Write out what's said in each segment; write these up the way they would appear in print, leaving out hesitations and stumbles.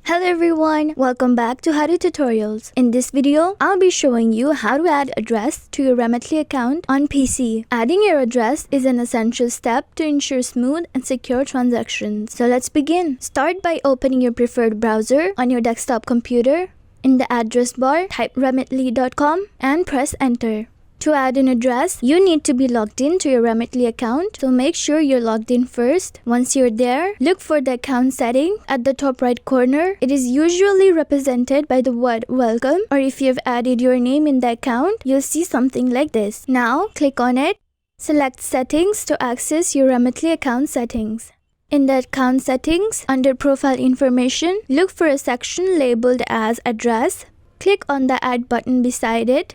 Hello everyone, welcome back to How To Tutorials. In this video, I'll be showing you how to add address to your Remitly account on PC. Adding your address is an essential step to ensure smooth and secure transactions. So let's begin. Start by opening your preferred browser on your desktop computer. In the address bar, type remitly.com and press enter. To add an address, you need to be logged in to your Remitly account, so make sure you're logged in first. Once you're there, look for the account setting at the top right corner. It is usually represented by the word welcome, or if you've added your name in the account, you'll see something like this. Now, click on it. Select settings to access your Remitly account settings. In the account settings, under profile information, look for a section labeled as address. Click on the add button beside it.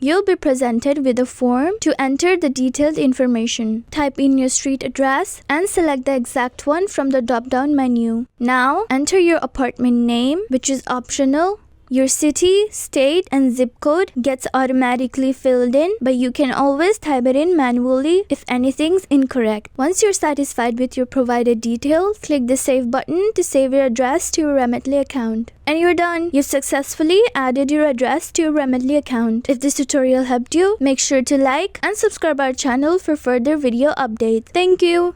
You'll be presented with a form to enter the detailed information. Type in your street address and select the exact one from the drop-down menu. Now, enter your apartment name, which is optional. Your city, state, and zip code gets automatically filled in, but you can always type it in manually if anything's incorrect. Once you're satisfied with your provided details, click the Save button to save your address to your Remitly account. And you're done! You've successfully added your address to your Remitly account. If this tutorial helped you, make sure to like and subscribe our channel for further video updates. Thank you!